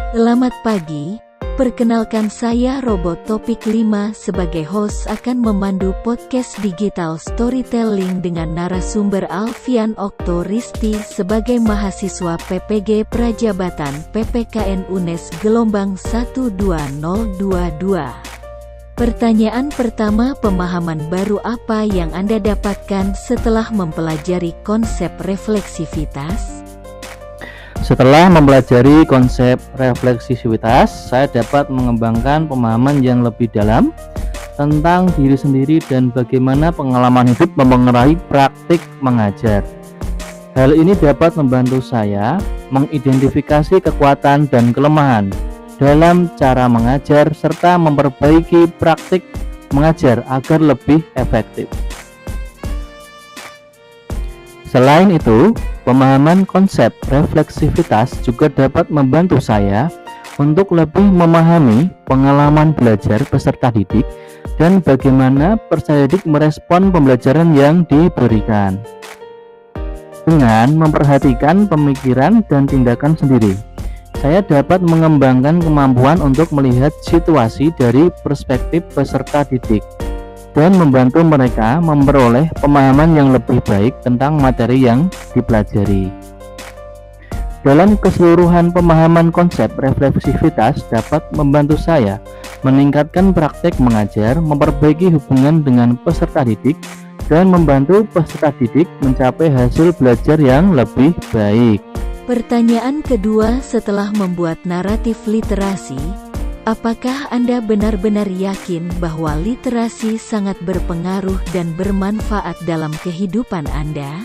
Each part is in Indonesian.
Selamat pagi, perkenalkan saya Robot Topik 5 sebagai host akan memandu podcast digital storytelling dengan narasumber Alfian Okto Risti sebagai mahasiswa PPG Prajabatan PPKN UNES gelombang 12022. Pertanyaan pertama, pemahaman baru apa yang Anda dapatkan setelah mempelajari konsep refleksivitas? Setelah mempelajari konsep refleksivitas, saya dapat mengembangkan pemahaman yang lebih dalam tentang diri sendiri dan bagaimana pengalaman hidup memengaruhi praktik mengajar. Hal ini dapat membantu saya mengidentifikasi kekuatan dan kelemahan dalam cara mengajar serta memperbaiki praktik mengajar agar lebih efektif. Selain itu, pemahaman konsep refleksivitas juga dapat membantu saya untuk lebih memahami pengalaman belajar peserta didik dan bagaimana peserta didik merespon pembelajaran yang diberikan. Dengan memperhatikan pemikiran dan tindakan sendiri, saya dapat mengembangkan kemampuan untuk melihat situasi dari perspektif peserta didik dan membantu mereka memperoleh pemahaman yang lebih baik tentang materi yang dipelajari. Dalam keseluruhan, pemahaman konsep refleksivitas dapat membantu saya meningkatkan praktek mengajar, memperbaiki hubungan dengan peserta didik, dan membantu peserta didik mencapai hasil belajar yang lebih baik. Pertanyaan kedua, setelah membuat naratif literasi, apakah Anda benar-benar yakin bahwa literasi sangat berpengaruh dan bermanfaat dalam kehidupan Anda?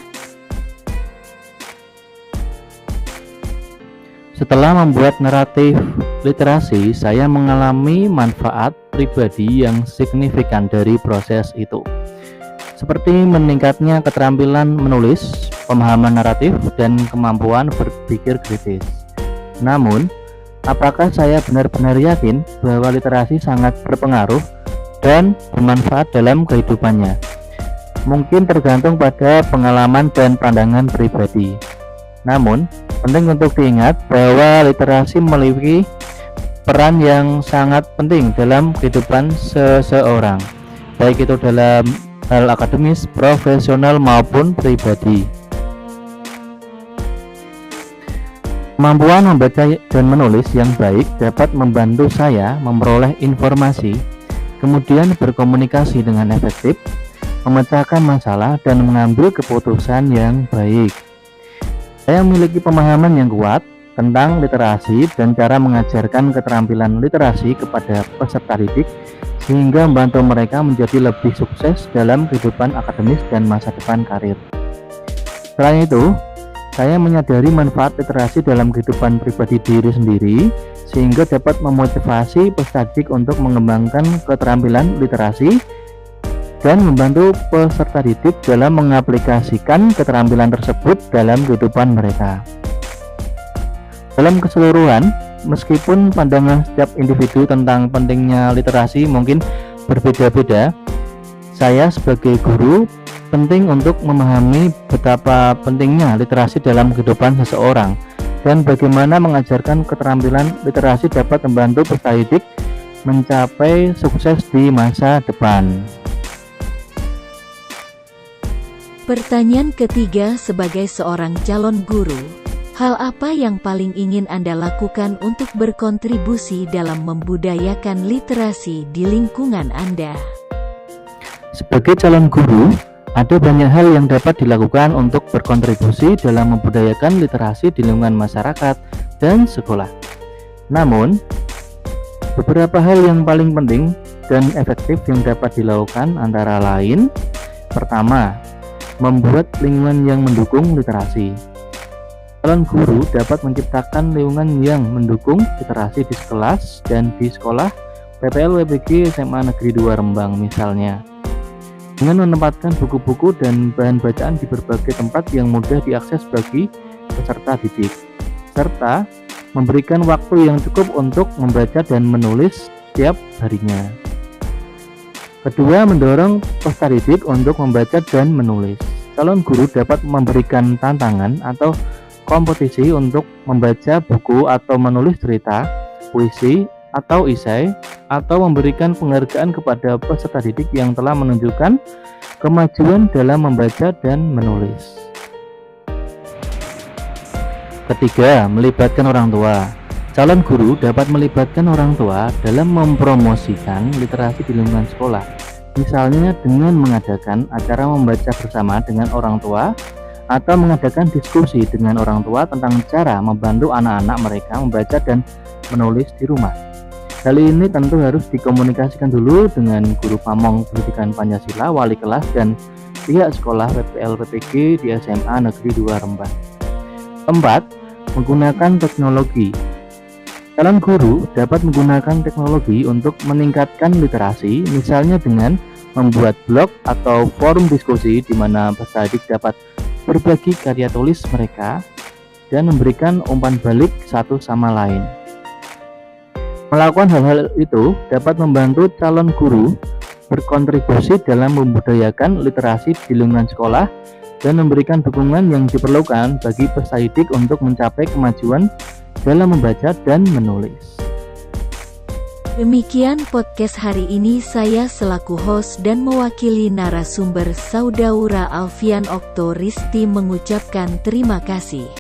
Setelah membuat naratif literasi, saya mengalami manfaat pribadi yang signifikan dari proses itu, seperti meningkatnya keterampilan menulis, pemahaman naratif, dan kemampuan berpikir kritis. Namun, apakah saya benar-benar yakin bahwa literasi sangat berpengaruh dan bermanfaat dalam kehidupannya? Mungkin tergantung pada pengalaman dan pandangan pribadi. Namun, penting untuk diingat bahwa literasi memiliki peran yang sangat penting dalam kehidupan seseorang, baik itu dalam hal akademis, profesional, maupun pribadi. Kemampuan membaca dan menulis yang baik dapat membantu saya memperoleh informasi, kemudian berkomunikasi dengan efektif, memecahkan masalah, dan mengambil keputusan yang baik. Saya memiliki pemahaman yang kuat tentang literasi dan cara mengajarkan keterampilan literasi kepada peserta didik sehingga membantu mereka menjadi lebih sukses dalam kehidupan akademis dan masa depan karir. Selain itu, saya menyadari manfaat literasi dalam kehidupan pribadi diri sendiri sehingga dapat memotivasi peserta didik untuk mengembangkan keterampilan literasi dan membantu peserta didik dalam mengaplikasikan keterampilan tersebut dalam kehidupan mereka. Dalam keseluruhan, meskipun pandangan setiap individu tentang pentingnya literasi mungkin berbeda-beda, saya sebagai guru penting untuk memahami betapa pentingnya literasi dalam kehidupan seseorang dan bagaimana mengajarkan keterampilan literasi dapat membantu peserta didik mencapai sukses di masa depan. Pertanyaan ketiga, sebagai seorang calon guru, hal apa yang paling ingin Anda lakukan untuk berkontribusi dalam membudayakan literasi di lingkungan Anda? Sebagai calon guru, ada banyak hal yang dapat dilakukan untuk berkontribusi dalam membudayakan literasi di lingkungan masyarakat dan sekolah. Namun, beberapa hal yang paling penting dan efektif yang dapat dilakukan antara lain: pertama, membuat lingkungan yang mendukung literasi. Calon guru dapat menciptakan lingkungan yang mendukung literasi di kelas dan di sekolah PPL WPG SMA Negeri 2 Rembang misalnya, dengan menempatkan buku-buku dan bahan bacaan di berbagai tempat yang mudah diakses bagi peserta didik, serta memberikan waktu yang cukup untuk membaca dan menulis setiap harinya. Kedua, mendorong peserta didik untuk membaca dan menulis. Calon guru dapat memberikan tantangan atau kompetisi untuk membaca buku atau menulis cerita, puisi, atau esai, atau memberikan penghargaan kepada peserta didik yang telah menunjukkan kemajuan dalam membaca dan menulis. Ketiga, melibatkan orang tua. Calon guru dapat melibatkan orang tua dalam mempromosikan literasi di lingkungan sekolah, misalnya dengan mengadakan acara membaca bersama dengan orang tua atau mengadakan diskusi dengan orang tua tentang cara membantu anak-anak mereka membaca dan menulis di rumah. Hal ini tentu harus dikomunikasikan dulu dengan guru pamong pendidikan Pancasila, wali kelas, dan pihak sekolah PPL/PPG di SMA Negeri 2 Rembang. 4. Menggunakan teknologi. Calon guru dapat menggunakan teknologi untuk meningkatkan literasi, misalnya dengan membuat blog atau forum diskusi di mana peserta didik dapat berbagi karya tulis mereka dan memberikan umpan balik satu sama lain. Melakukan hal-hal itu dapat membantu calon guru berkontribusi dalam membudayakan literasi di lingkungan sekolah dan memberikan dukungan yang diperlukan bagi peserta didik untuk mencapai kemajuan dalam membaca dan menulis. Demikian podcast hari ini, saya selaku host dan mewakili narasumber Saudaura Alfian Okto Risti mengucapkan terima kasih.